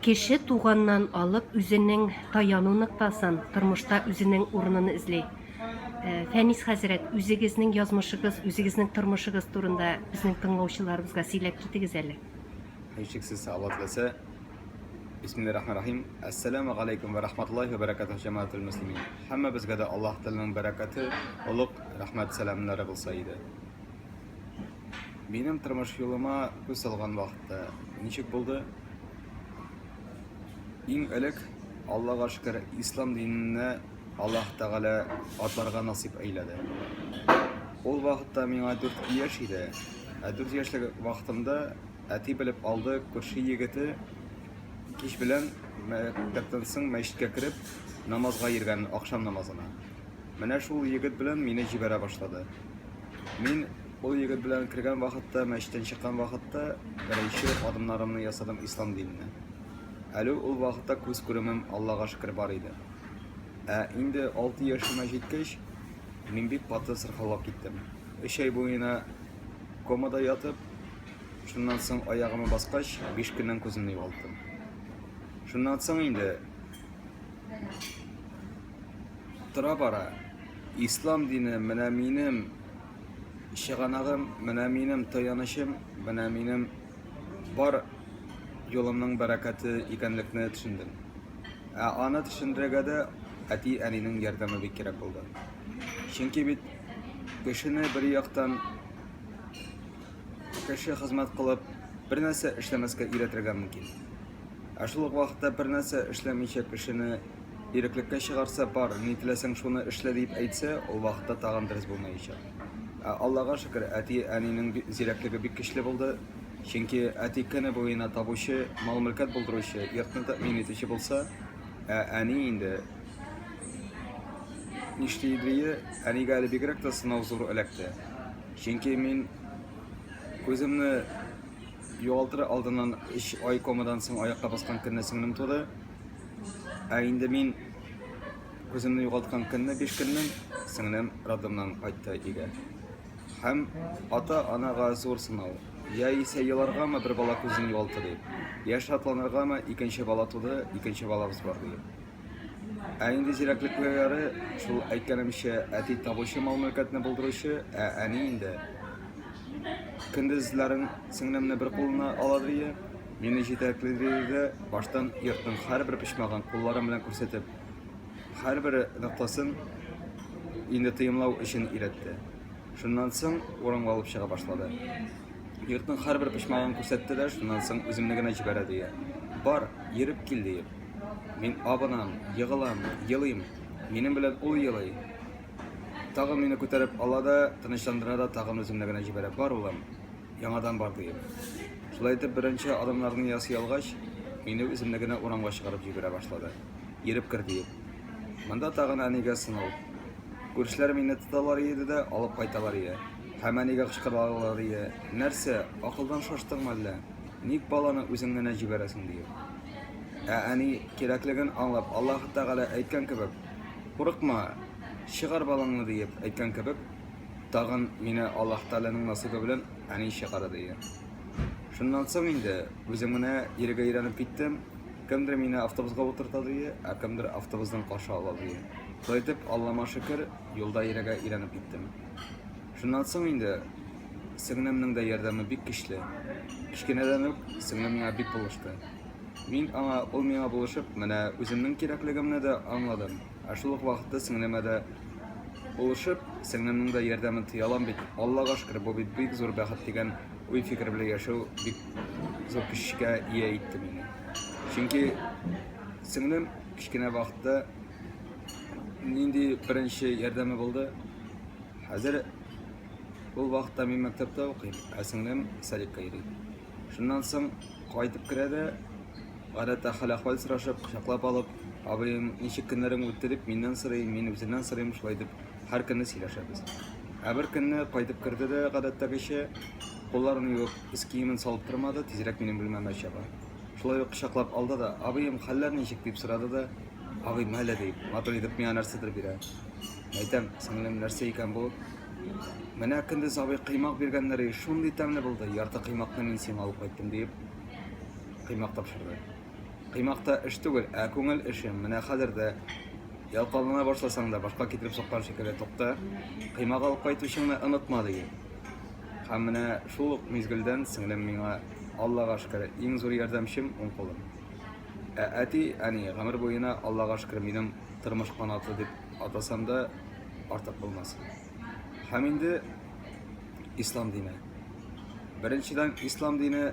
Кеше туганнан алып үзенең таяну ноктасын, тормышта үзенең урынын эзли. Фәнис хәзрәт, үзегезнең язмышыгыз, үзегезнең тормышыгыз турында безнең тыңлаучыларыбызга сөйләп китегез әле. Һичшиксез Алла теләсә. Бисмиллаһир-рахманир-рахим. Ассаламу алейкум ва рахматуллаһи ва баракатуһ җәмәгател муслимин. Һәммәбезгә дә Аллаһ Тәгаләнең бәрәкәте, улуг рәхмәт сәламнары булса иде. Минем тормыш юлыма күз салган вакытта ничек булды? Иң элек Аллаһка шөкер ислам диненә Аллаһ Тәгалә атларга насип әйләде. Ул вакытта миңа 4 яшь иде. 4 яшьлек вакытымда әти белеп алды, күрше егете кич белән мәктәптән соң мәчеткә кереп намазга йөргән, акшам намазына. Менә шул егет белән мине җибәрә башлады. Мин ул егет белән кергән вакытта, мәчеттән чыккан вакытта беренче адымнарымны ясадым ислам диненә. Әле ул вакытта күз күремем Аллаһка шөкер бар иде. Инде 6 яшемә җиткәч, мин бик каты сырхалап киттем. 3 ай буена комада ятып, шуннан соң аягымы баскач, 5 көннән күземне югалттым. Шуннан соң инде тора бара ислам дине менә минем чыганагым, менә минем таянычым, менә минем бар юлымның бәрәкәте икәнлекне төшендем. Аны төшендерергә дә әти-әнинең ярдәме бик кирәк булды. Чөнки бит кешене бер яктан кеше хезмәт кылып бер нәрсә эшләмәскә өйрәтергә мөмкин. Шул ук вакытта бер нәрсә эшләмичә кешене иреклеккә чыгарса бар, ни теләсәң шуны эшлә дип әйтсә, ул вакытта тагын дөрес булмаячак. Аллаһка шөкер, әти-әнинең зирәклеге бик көчле булды. Чөнки әти көне буена табучы, мал-мөлкәт булдыручы, йортны тәэмин итүче булса, әни инде нишләйдие, әнигә әле бигрәк тә сынау зур эләкте. Чөнки мин күземне югалтыр алдыннан 3 ай комадан соң аякка баскан көнне сеңнем туды. Инде мин күземне югалткан көнне 5 көннән сеңнем роддомнан кайтты өйгә. Һәм ата-анага зур сынау. Я исә еларгамы бер бала күзен югалтты дип. Я шатланыргамы икенче бала туды, икенче балабыз бар дип. Инде зирәклекләре шул әйткәнемчә әти табучы мал-мөлкәтне булдыручы, әни инде көндезләрен сеңнемне бер кулына ала дия, мине җитәкләде, баштан йортның һәрбер пичмаган кулларым белән күрсәтеп, һәрбер ноктасын инде тыймлау өчен өйрәтте. Шуннан соң урынга алып чыга башлады. Йортның һәрбер пичмаган күрсәтте дә, шуннан соң үземне генә җибәрә дия. Бар, йөреп кил дип. Мин абынам, егылам, елыйм. Минем белән ул елый. Тагын мине күтәреп ала да, тынычландыра да, тагын үземне генә җибәрә. Бар улым, яңадан бар дип. Шулай итеп беренче адымнарны ясый алгач, мине үземне генә урамга чыгарып җибәрә башлады. Йөреп кер дип. Монда тагын әнигә сынау. Күршеләр мине тоталар иде дә, алып кайталар иде. Һәм әнигә кычкыралар иде. Нәрсә, акылдан шаштыңмы әллә? Ник баланы үзең генә җибәрәсең дип. Әни кирәклеген аңлап, Аллаһ Тәгалә әйткән кебек, курыкма, чыгар балаңны дип әйткән кебек, тагын мине Аллаһ Тәгаләнең насыйбы белән әни чыгарды ди. Шуннан соң инде үзем менә ирегә өйрәнеп киттем. Кемдер мине автобуска утырта ди, кемдер автобустан каршы ала ди. Шулай итеп, Аллаһка шөкер, юлда ирегә өйрәнеп киттем. Шуннан соң инде сеңнемнең дә ярдәме бик көчле. Кичкенәдән үк сеңнем миңа бик булышты. Мин ул миңа булышып, менә үземнең кирәклегемне дә аңладым. Шул ук вакытта сеңнемә дә булышып, сеңнемнең дә ярдәмен тыя алам бит. Аллаһка шөкер, бу бик зур бәхет дигән уй фикер белән яшәү бик зур көчкә ия итте мине. Чөнки сеңнем кичкенә вакытта нинди беренче ярдәме булды. Хәзер ул вакытта мин мәктәптә укыйм, сеңнем садикка йөри. Шуннан соң кайтып керә дә, гадәттә хәл-әхвал сорашып, кочаклап алып, абыем ничек көннәрең үтте дип миннән сорый, мин үзеннән сорыйм, шулай дип һәр көнне сөйләшәбез. Бер көнне кайтып керде дә, гадәттәгечә, кулларын юып, үз киемен салып тормады, тизрәк минем бүлмәмә чаба. Шулай ук кочаклап алды да, абыем хәлләр ничек дип сорады да, абый мәле дип, матур итеп миңа нәрсәдер бирә. Әйтәм, сеңлем нәрсә икән бу? Менә көндез абый кыймак биргәннәре шундый тәмле булды, ярты кыймакны мин сиңа алып кайттым дип, кыймак тапшырды. Кыймакта эш түгел, күңел эше. Менә хәзер дә ялкалана башласаң да, башка китереп соккан шикелле тукта, кыймак алып кайтучыңны онытма диген. Һәм менә шул ук мизгелдән сеңлем миңа Аллага шөкер, иң зур ярдәмчем уң кулым. Әти, әни, гомер буена Аллага шөкер минем тормыш канаты дип атасам да артык булмас. Һәм инде ислам дине. Беренчедән ислам дине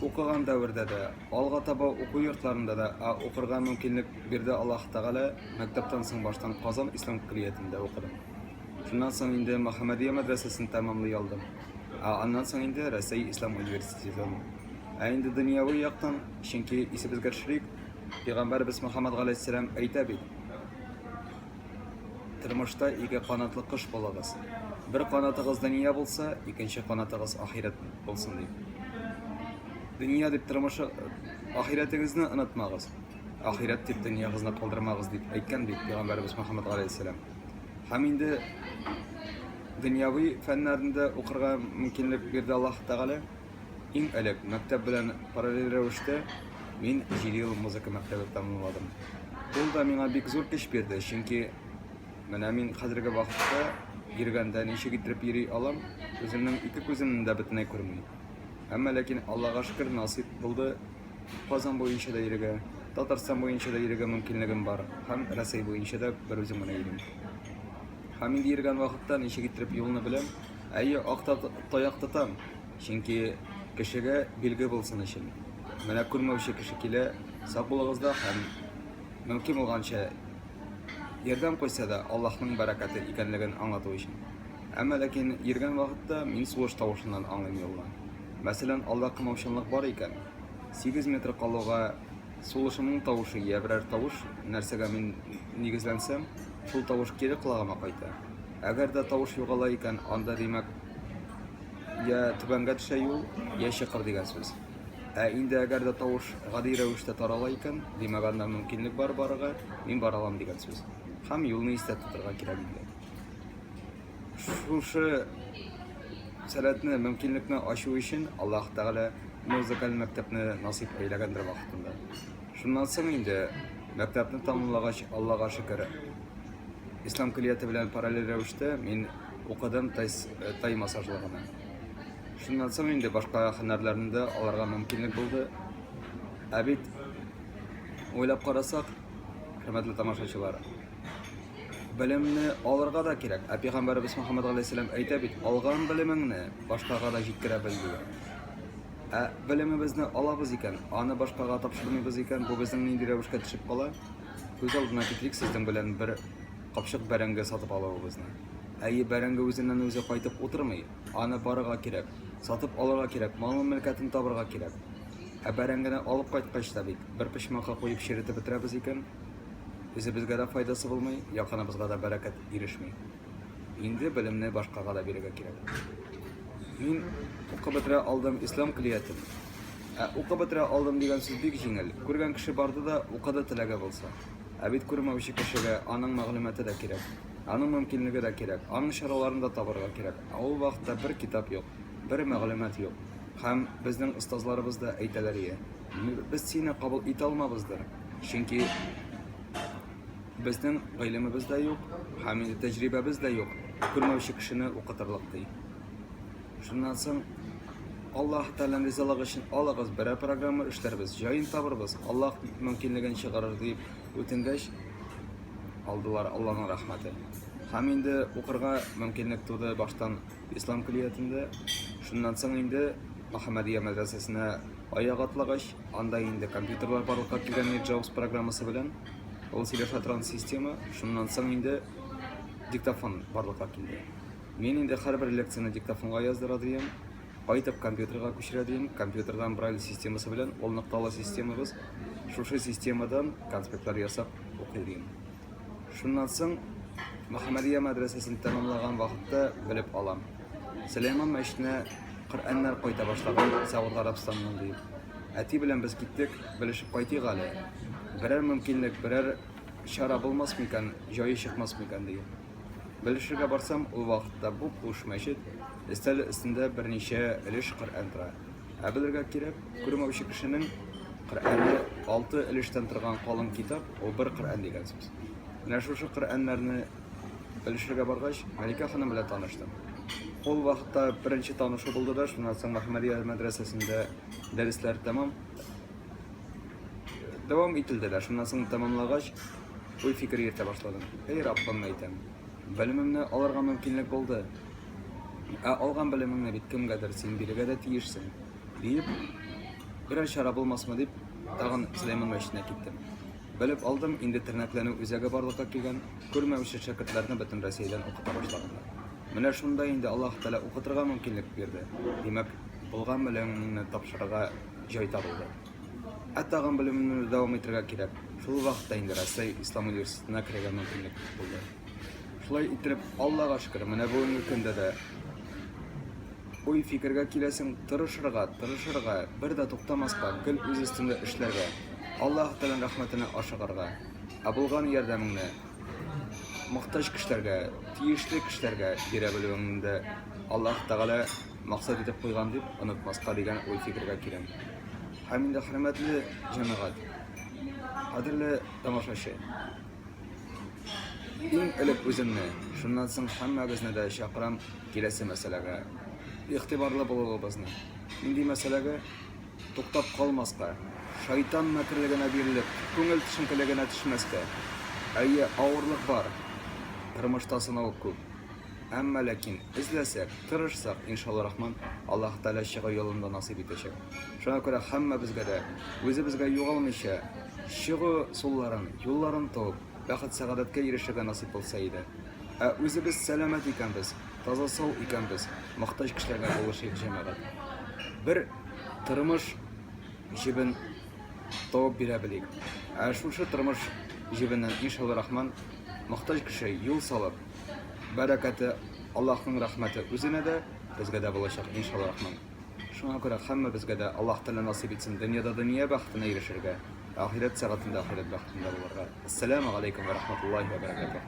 укыган дәвердә дә, алга таба уку йортларында да укырга мөмкинлек бирде Аллаһ Тәгалә. Мәктәптән соң баштан Казан ислам көллиятендә укыдым. Шуннан соң инде Мөхәммәдия мәдрәсәсен тәмамлый алдым. Аннан соң инде Россия Ислам университетын. Инде дөньяви яктан, чөнки исебезгә төшерик, Пәйгамбәрбез Мөхәммәд галәйһиссәлам әйтә бит: тормышта ике канатлы кош булыгыз. Бер канатыгыз дөнья булса, икенче канатыгыз ахират булсын дип. Дөнья дип тормышы ахиратыгызны онытмагыз. Ахират дип дөньягызны калдырмагыз дип әйткән бит Пәйгамбәрбез Мөхәммәд галәйһиссәлам. Һәм инде дөньяви фәннәрендә укырга мөмкинлек бирде Аллаһ Тәгалә. Иң элек мәктәп белән параллель рәвештә мин 7 ел музыка мәктәбен тәмамладым. Ул да миңа бик зур көч бирде, чөнки менә мин хәзерге вакытта йөргәндә ничек итеп йөри алам, үземнең ике күземнән дә бөтенләй күрмим. Әмма ләкин Аллаһка шөкер насыйп булды. Казан буенча да йөргә, Татарстан буенча да йөргә мөмкинлегем бар. Һәм Россия буенча да бер үзем генә йөрим. Һәм инде йөргән вакытта ничек итеп юлны беләм, акта таяк тотам, чөнки кешегә билге булсын өчен. Менә күрмәүче кеше килә, сак булыгыз да һәм мөмкин булганча ярдәм куйса да Аллаһның бәрәкәте икәнлеген аңлату өчен. Әмма ләкин йөргән вакытта мин сугыш тавышыннан аңлыйм юлны. Мәсәлән, алда кымаучанлык бар икән. 8 метр калуга сулышымның тавышы я берәр тавыш, нәрсәгә мин нигезләнсәм, шул тавыш кире колагыма кайта. Әгәр дә тавыш югала икән, анда димәк я түбәнгә төшә юл, я чыкыр дигән сүз. Инде әгәр дә тавыш гади рәвештә тарала икән, димәк анда мөмкинлек бар барырга, мин бара алам дигән сүз. Һәм юлны истә тотырга кирәк инде. Шушы сәләтне, мөмкинлекне ачу өчен Аллаһ Тәгалә музыкаль мәктәпне насыйп әйләгәндер вакытында. Шуннан соң инде мәктәпне тәмамлагач, Аллаһка шөкер, ислам көллияте белән параллель рәвештә мин укыдым тай массажлыгын. Шуннан соң инде башка һөнәрләрендә аларга мөмкинлек булды. Бит уйлап карасак, хөрмәтле тамашачылар, белемне алырга да кирәк. Пәйгамбәрбез Мөхәммәд галәйһиссәлам әйтә бит: алган белемеңне башкага да җиткерә бел диген. Белемебезне алабыз икән, аны башкага тапшырмыйбыз икән, бу безнең нинди рәвешкә төшеп кала? Күз алдына китерик сезнең белән бер капчык бәрәңге сатып алабызны. Бәрәңге үзеннән үзе кайтып утырмый, аны барырга кирәк, сатып алырга кирәк, мал-мөлкәтен табырга кирәк. Бәрәңгене алып кайткач та бит бер пычмакка куеп ширетеп бетерәбез икән, үзебезгә дә файдасы булмый, якыныбызга да бәрәкәт ирешмей. Инде белемне башкага да бирергә кирәк. Мин укып бетерә алдым ислам көллиятен. Укып бетерә алдым дигән сүз бик җиңел. Күргән кеше барды да укыды теләге булса. Бит күрмәүче кешегә аның мәгълүматы да кирәк. Аның мөмкинлеге дә кирәк. Аның чараларын да табарга кирәк. Ул вакытта бер китап юк, бер мәгълүмат юк. Һәм безнең остазларыбыз да әйтәләр иде: без сине кабул итә алмабыздыр. Чөнки безнең гыйлемебез дә юк, һәм тәҗрибәбез дә юк. Күрмәүче кешене укытырлык ди. Шуннан соң Аллаһ Тәгалә ризалыгы өчен алагыз, бер программа эшләрбез, җаен табырбыз, Аллаһ мөмкинлеген чыгарыр дип үтенгәч, алдылар Аллаһның рәхмәте. Һәм инде укырга мөмкинлек туды баштан ислам көллиятендә. Шуннан соң инде Мөхәммәдия мәдрәсәсенә аяк атлагач, анда инде компьютерлар барлыкка килгән Джобс программасы белән, ул сөйләшә система. Шуннан соң инде диктофон барлыкка килде. Мин инде һәрбер лекцияне диктофонга яздыра дигән, кайтып компьютерга күчерә дигән, компьютердан брайль системасы белән, ул ныкталы системабыз, шушы системадан конспектлар ясап укый дигән. Шуннан соң Мөхәммәдия мәдрәсәсен тәмамлаган вакытта белеп алам. Сөләйман мәчетенә Коръәннәр кайта башлаган Сәгъүд Арабстаннан дип. Әти белән без киттек, белешеп кайтыйк әле. Берәр мөмкинлек, берәр чара булмас микән, җае чыкмас микән дигән. Белешергә барсам, ул вакытта бу буш мәчет, өстәл өстендә берничә өлеш Коръән тора. Белергә кирәк, күрмәүче кешенең Коръәнне 6 өлештән торган калын китап, ул бер Коръән дигән сүз. Менә шушы Коръәннәрне өлешергә баргач, Мәликә ханым белән таныштым. Ул вакытта беренче танышу булды да, шуннан соң Мөхәммәдия мәдрәсәсендә дәресләр дәвам ителде дә. Шуннан соң тәмамлагач, уй фикер йөртә башладым. Эй Раббым әйтәм, белемемне алырга мөмкинлек булды. Алган белемеңне бит кемгәдер син бирергә дә тиешсең. Дип, берәр чара булмасмы дип, тагын Сөләйман мәчетенә киттем. Белеп алдым, инде тернәкләнү үзәге барлыкка килгән, күрмәүче шәкертләрне бөтен Россиядән укыта башлаганнар. Менә шунда инде Аллаһ Тәала укытырга мөмкинлек бирде. Димәк, булган белемеңне тапшырырга җай табылды. Тагын белемемне дәвам итәргә кирәк. Шул вакытта инде Россия Ислам университетына керергә мөмкинлек булды. Шулай итеп, Аллаһка шөкер, менә бүгенге көндә дә уй фикергә киләсең, тырышырга, бер дә туктамаска, гел үз өстендә эшләргә, Аллаһ Тәаләнең рәхмәтенә ашыгарга, булган ярдәмеңне мохтаҗ кешеләргә, тиешле кешеләргә бирә белүеңдә Аллаһ Тәгалә максат итеп куйган дип онытмаска дигән уй фикергә киләм. Һәм инде хөрмәтле җәмәгать, кадерле тамашачы, иң элек үземне, шуннан соң һәммәгезне дә чакырам киләсе мәсьәләгә. Игътибарлы булуыбызны. Нинди мәсьәләгә туктап калмаска, шайтан мәкерлегенә бирелеп, күңел төшенкелегенә төшмәскә. Әйе, авырлык бар. Тормышта сынау күп. Әмма ләкин эзләсәк, тырышсак, иншалла рахман, Аллаһ Тәала чыгыр юлында насыйп итәчәк. Шуңа күрә һәммәбезгә дә үзебезгә югалмыйча чыгу юлларын табып, бәхет сәгадәткә ирешергә насыйп булса иде. Үзебез сәламәт икәнбез, таза сау икәнбез, мохтаҗ кешеләргә булышыйк җәмәгать. Бер тормыш җибен табып бирә белик. Шушы тормыш җибеннән иншалла рахман мохтаҗ кеше юл салып, бәрәкәте, Аллаһның рәхмәте үзенә дә, безгә дә булачак иншалла рахман. Шуңа күрә һәммәбезгә дә Аллаһ Тәала насыйп итсен дөньяда дөнья бәхетенә ирешергә, ахирәт сәгатендә ахирәт бәхетендә булырга. Ассаламу алейкум ва рахматуллаһи ва баракатуһ.